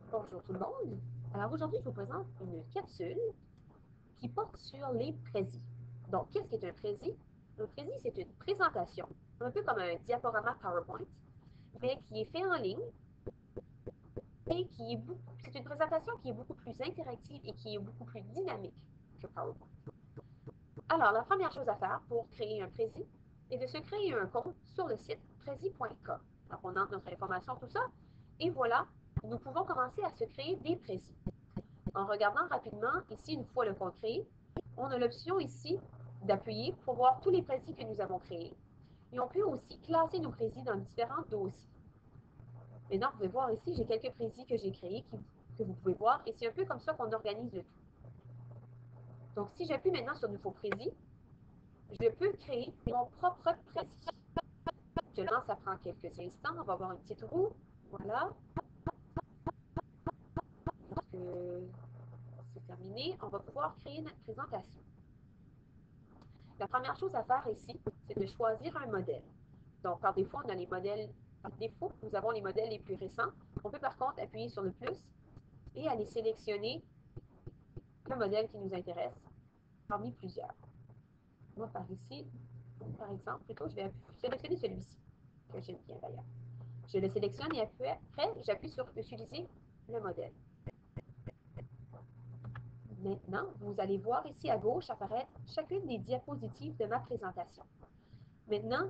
Bonjour tout le monde. Alors aujourd'hui, je vous présente une capsule qui porte sur les présis. Donc, qu'est-ce qu'est un présis? Un présis, c'est une présentation, un peu comme un diaporama PowerPoint, mais qui est fait en ligne et c'est une présentation qui est beaucoup plus interactive et qui est beaucoup plus dynamique que PowerPoint. Alors, la première chose à faire pour créer un présis est de se créer un compte sur le site présis.com. Alors, on entre notre information, tout ça, et voilà, nous pouvons commencer à se créer des présis. En regardant rapidement, ici, une fois le compte créé, on a l'option ici d'appuyer pour voir tous les présis que nous avons créés. Et on peut aussi classer nos présis dans différents dossiers. Maintenant, vous pouvez voir ici, j'ai quelques présis que j'ai créés que vous pouvez voir, et c'est un peu comme ça qu'on organise le tout. Donc, si j'appuie maintenant sur Nouveau présis, je peux créer mon propre présis. Actuellement, ça prend quelques instants. On va voir une petite roue. Voilà. Lorsque c'est terminé, on va pouvoir créer notre présentation. La première chose à faire ici, c'est de choisir un modèle. Donc, par défaut, on a les modèles, par défaut, nous avons les modèles les plus récents. On peut par contre appuyer sur le plus et aller sélectionner le modèle qui nous intéresse parmi plusieurs. Moi, par ici, par exemple, plutôt, je vais sélectionner celui-ci, que j'aime bien d'ailleurs. Je le sélectionne et après, j'appuie sur Utiliser le modèle. Maintenant, vous allez voir ici à gauche apparaître chacune des diapositives de ma présentation. Maintenant,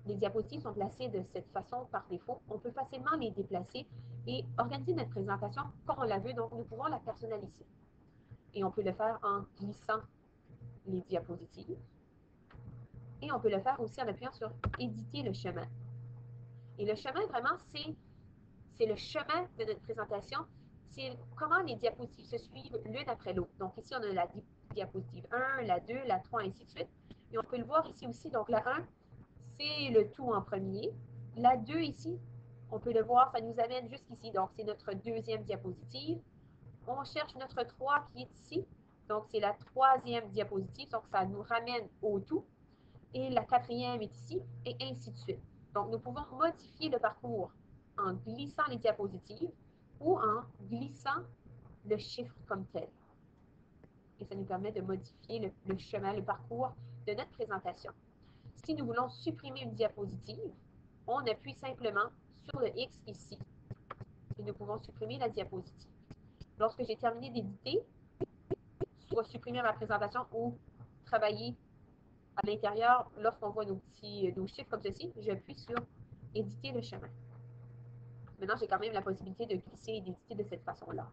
les diapositives sont placées de cette façon par défaut. On peut facilement les déplacer et organiser notre présentation comme on la veut, donc nous pouvons la personnaliser. Et on peut le faire en glissant les diapositives. Et on peut le faire aussi en appuyant sur Éditer le chemin. Et le chemin, vraiment, c'est le chemin de notre présentation. C'est comment les diapositives se suivent l'une après l'autre. Donc ici, on a la diapositive 1, la 2, la 3, ainsi de suite. Et on peut le voir ici aussi. Donc la 1, c'est le tout en premier. La 2 ici, on peut le voir, ça nous amène jusqu'ici. Donc c'est notre deuxième diapositive. On cherche notre 3 qui est ici. Donc c'est la troisième diapositive. Donc ça nous ramène au tout. Et la quatrième est ici, et ainsi de suite. Donc nous pouvons modifier le parcours en glissant les diapositives ou en glissant le chiffre comme tel. Et ça nous permet de modifier le chemin, le parcours de notre présentation. Si nous voulons supprimer une diapositive, on appuie simplement sur le X ici et nous pouvons supprimer la diapositive. Lorsque j'ai terminé d'éditer, soit supprimer ma présentation ou travailler à l'intérieur, lorsqu'on voit nos chiffres comme ceci, j'appuie sur Éditer le chemin. Maintenant, j'ai quand même la possibilité de glisser et d'éditer de cette façon-là.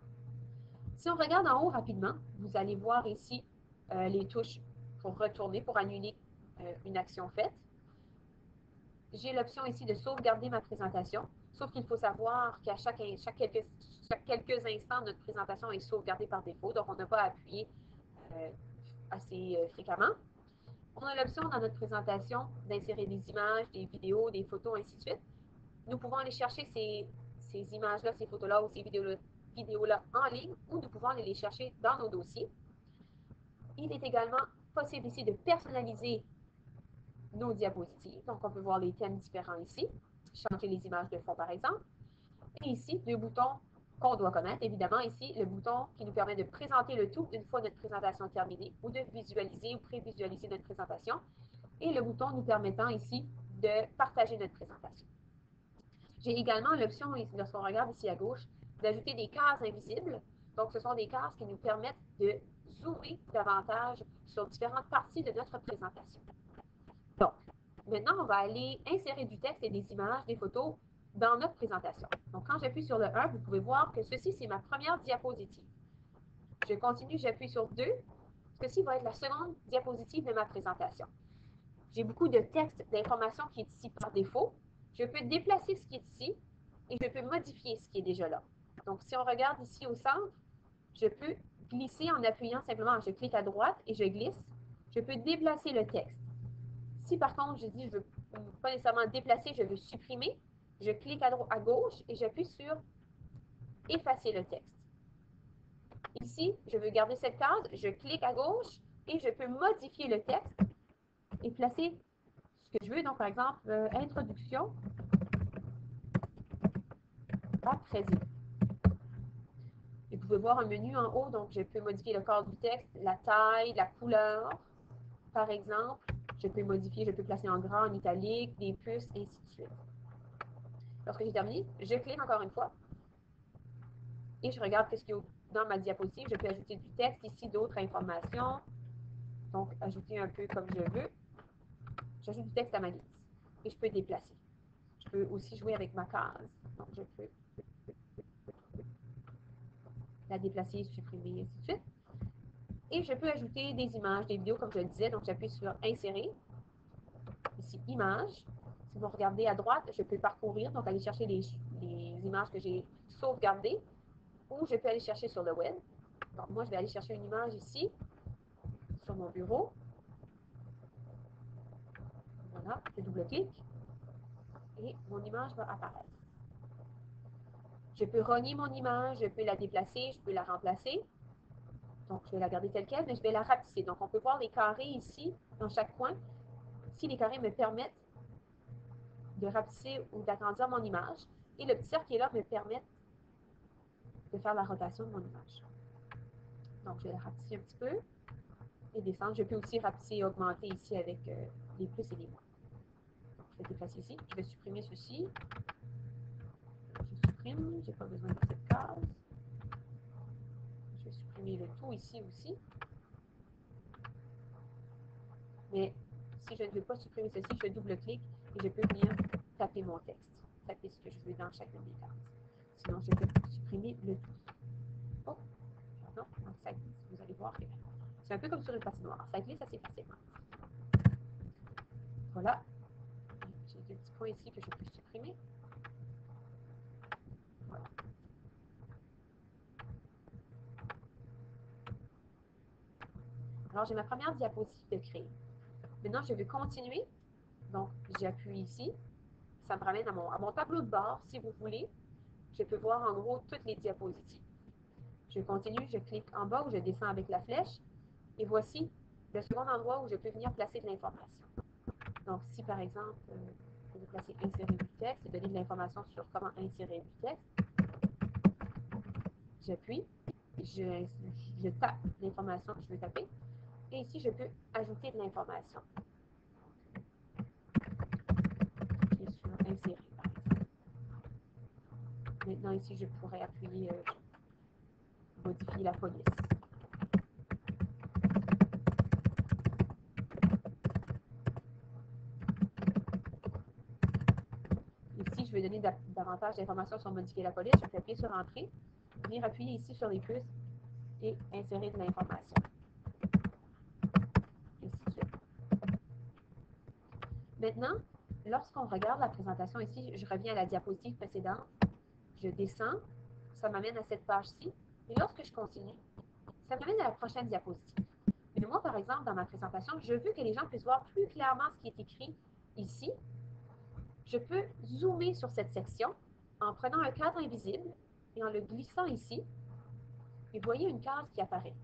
Si on regarde en haut rapidement, vous allez voir ici les touches pour retourner, pour annuler une action faite. J'ai l'option ici de sauvegarder ma présentation, sauf qu'il faut savoir qu'à chaque quelques instants, notre présentation est sauvegardée par défaut, donc on n'a pas à appuyer assez fréquemment. On a l'option dans notre présentation d'insérer des images, des vidéos, des photos, ainsi de suite. Nous pouvons aller chercher ces images-là, ces photos-là ou ces vidéos-là en ligne ou nous pouvons aller les chercher dans nos dossiers. Il est également possible ici de personnaliser nos diapositives. Donc, on peut voir les thèmes différents ici. Changer les images de fond, par exemple. Et ici, deux boutons qu'on doit connaître. Évidemment, ici, le bouton qui nous permet de présenter le tout une fois notre présentation terminée ou de visualiser ou prévisualiser notre présentation. Et le bouton nous permettant ici de partager notre présentation. J'ai également l'option, lorsqu'on regarde ici à gauche, d'ajouter des cases invisibles. Donc, ce sont des cases qui nous permettent de zoomer davantage sur différentes parties de notre présentation. Donc, maintenant, on va aller insérer du texte et des images, des photos dans notre présentation. Donc, quand j'appuie sur le 1, vous pouvez voir que ceci, c'est ma première diapositive. Je continue, j'appuie sur 2. Ceci va être la seconde diapositive de ma présentation. J'ai beaucoup de texte, d'information qui est ici par défaut. Je peux déplacer ce qui est ici et je peux modifier ce qui est déjà là. Donc, si on regarde ici au centre, je peux glisser en appuyant simplement, je clique à droite et je glisse. Je peux déplacer le texte. Si par contre, je dis, je ne veux pas nécessairement déplacer, je veux supprimer, je clique à gauche et j'appuie sur effacer le texte. Ici, je veux garder cette case, je clique à gauche et je peux modifier le texte et placer ce que je veux. Donc, par exemple, introduction à président. pouvez voir un menu en haut, donc je peux modifier le corps du texte, la taille, la couleur, par exemple. Je peux modifier, je peux placer en grand, en italique, des puces, et ainsi de suite. Lorsque j'ai terminé, je clique encore une fois et je regarde ce qu'il y a dans ma diapositive. Je peux ajouter du texte, ici d'autres informations. Donc, ajouter un peu comme je veux. J'ajoute du texte à ma liste et je peux déplacer. Je peux aussi jouer avec ma case. Donc, je peux la déplacer, supprimer, et ainsi de suite. Et je peux ajouter des images, des vidéos, comme je le disais. Donc, j'appuie sur Insérer. Ici, Images. Si vous regardez à droite, je peux parcourir, donc aller chercher les images que j'ai sauvegardées, ou je peux aller chercher sur le web. Donc, moi, je vais aller chercher une image ici, sur mon bureau. Voilà, je double-clique et mon image va apparaître. Je peux renier mon image, je peux la déplacer, je peux la remplacer. Donc, je vais la garder telle quelle, mais je vais la rapetisser. Donc, on peut voir les carrés ici, dans chaque coin. Si les carrés me permettent de rapetisser ou d'agrandir mon image, et le petit cercle qui est là me permet de faire la rotation de mon image. Donc, je vais la rapetisser un petit peu et descendre. Je peux aussi rapetisser et augmenter ici avec les plus et les moins. Donc, je vais déplacer ici. Je vais supprimer ceci. Je supprime. Je n'ai pas besoin de cette case. Je vais supprimer le tout ici aussi. Mais si je ne veux pas supprimer ceci, je double-clique et je peux venir taper mon texte. Taper ce que je veux dans chacune des cases. Sinon, je peux supprimer le tout. Oh, non, ça glisse. Vous allez voir que c'est un peu comme sur une patinoire. Ça glisse assez facilement. Voilà. J'ai des petits points ici que je peux supprimer. Voilà. Alors, j'ai ma première diapositive de créer. Maintenant, je vais continuer. Donc, j'appuie ici. Ça me ramène à mon tableau de bord, si vous voulez. Je peux voir en gros toutes les diapositives. Je continue, je clique en bas ou je descends avec la flèche. Et voici le second endroit où je peux venir placer de l'information. Donc, si par exemple, je veux placer insérer du texte et donner de l'information sur comment insérer du texte, j'appuie, je tape l'information que je veux taper. Et ici, je peux ajouter de l'information. Je suis sur insérer, par exemple. Maintenant, ici, je pourrais appuyer modifier la police. Ici, je vais donner davantage d'informations sur modifier la police. Je vais appuyer sur Entrée, venir appuyer ici sur les puces et insérer de l'information. Ainsi de suite. Maintenant, lorsqu'on regarde la présentation ici, je reviens à la diapositive précédente, je descends, ça m'amène à cette page-ci, et lorsque je continue, ça m'amène à la prochaine diapositive. Mais moi, par exemple, dans ma présentation, je veux que les gens puissent voir plus clairement ce qui est écrit ici. Je peux zoomer sur cette section en prenant un cadre invisible et en le glissant ici. Et vous voyez une case qui apparaît.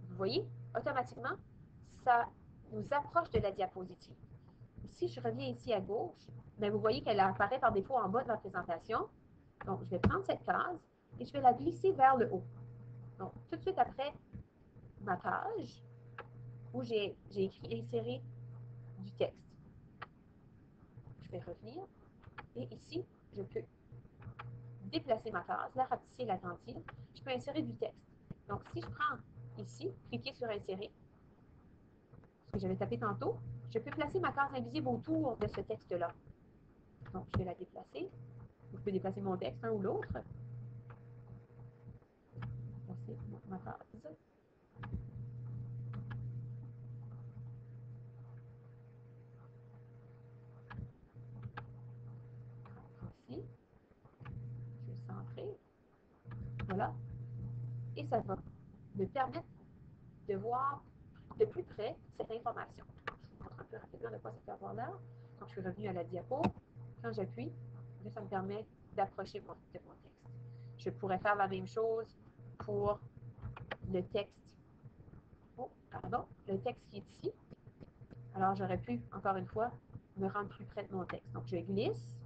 Vous voyez, automatiquement, ça nous approche de la diapositive. Si je reviens ici à gauche, bien, vous voyez qu'elle apparaît par défaut en bas de la présentation. Donc, je vais prendre cette case et je vais la glisser vers le haut. Donc, tout de suite après ma page, où j'ai écrit insérer du texte. Je vais revenir et ici, je peux déplacer ma case, la rapetisser, l'agrandir. Je peux insérer du texte. Donc, si je prends ici, cliquer sur insérer, ce que j'avais tapé tantôt, je peux placer ma case invisible autour de ce texte-là. Donc, je vais la déplacer. Je peux déplacer mon texte, un ou l'autre. Déplacer ma case. Ici. Je vais centrer. Voilà. Et ça va me permettre de voir de plus près cette information. Je vous montre un peu rapidement de quoi ça peut avoir l'air. Donc, je suis revenue à la diapo. Quand j'appuie, ça me permet d'approcher de mon texte. Je pourrais faire la même chose pour le texte. Oh, pardon, le texte qui est ici. Alors, j'aurais pu, encore une fois, me rendre plus près de mon texte. Donc, je glisse.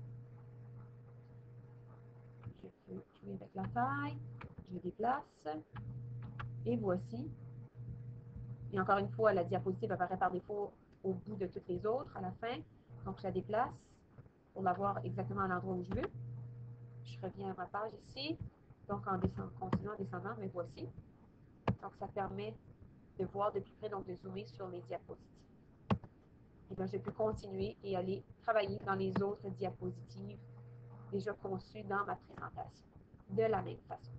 Je peux jouer avec la taille. Je déplace. Et voici. Et encore une fois, la diapositive apparaît par défaut au bout de toutes les autres à la fin. Donc, je la déplace pour l'avoir exactement à l'endroit où je veux. Je reviens à ma page ici. Donc, en continuant en descendant, me voici. Donc, ça permet de voir de plus près, donc de zoomer sur les diapositives. Et bien, je peux continuer et aller travailler dans les autres diapositives déjà conçues dans ma présentation, de la même façon.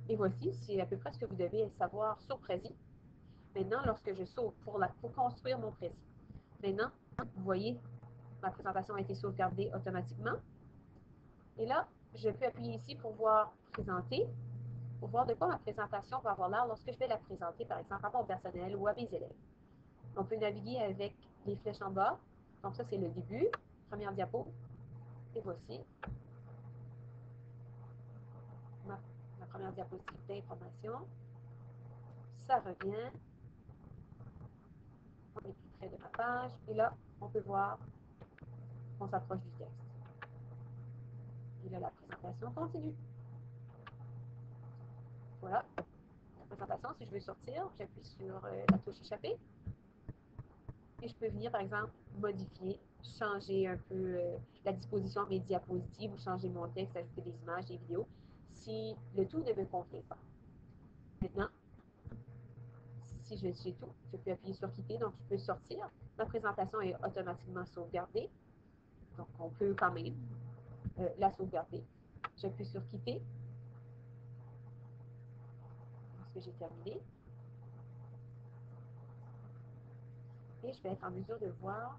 Et voici, c'est à peu près ce que vous devez savoir sur Prezi. Maintenant, lorsque je saute pour construire mon Prezi, maintenant, vous voyez, ma présentation a été sauvegardée automatiquement. Et là, je peux appuyer ici pour voir présenter, pour voir de quoi ma présentation va avoir l'air lorsque je vais la présenter, par exemple, à mon personnel ou à mes élèves. On peut naviguer avec les flèches en bas. Donc ça, c'est le début, première diapo. Et voici ma première diapositive d'information. Ça revient. On est plus près de ma page. Et là, on peut voir qu'on s'approche du texte. Et là, la présentation continue. Voilà. La présentation, si je veux sortir, j'appuie sur la touche échappée. Et je peux venir, par exemple, modifier, changer un peu la disposition de mes diapositives ou changer mon texte, ajouter des images, des vidéos, si le tout ne me convient pas. Maintenant, si j'ai tout, je peux appuyer sur quitter, donc je peux sortir. Ma présentation est automatiquement sauvegardée, donc on peut quand même la sauvegarder. J'appuie sur quitter, lorsque j'ai terminé. Et je vais être en mesure de voir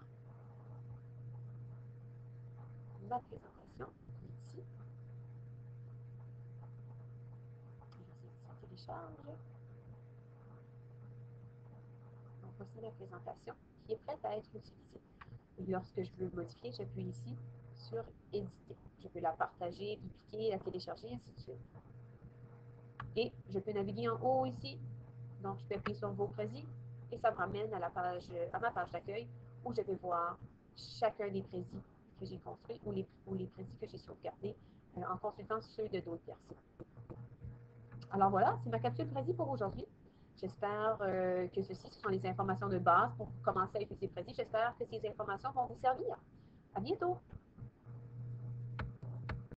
ma présentation ici. Ça télécharge. Donc voici la présentation qui est prête à être utilisée. Et lorsque je veux modifier, j'appuie ici sur éditer. Je peux la partager, dupliquer, la télécharger, ainsi de suite. Et je peux naviguer en haut ici. Donc je peux appuyer sur vos présis et ça me ramène à ma page d'accueil où je vais voir chacun des présis que j'ai construits ou les présis que j'ai sauvegardés en consultant ceux de d'autres personnes. Alors voilà, c'est ma capsule précis pour aujourd'hui. J'espère que ce sont les informations de base pour commencer à utiliser précis. J'espère que ces informations vont vous servir. À bientôt!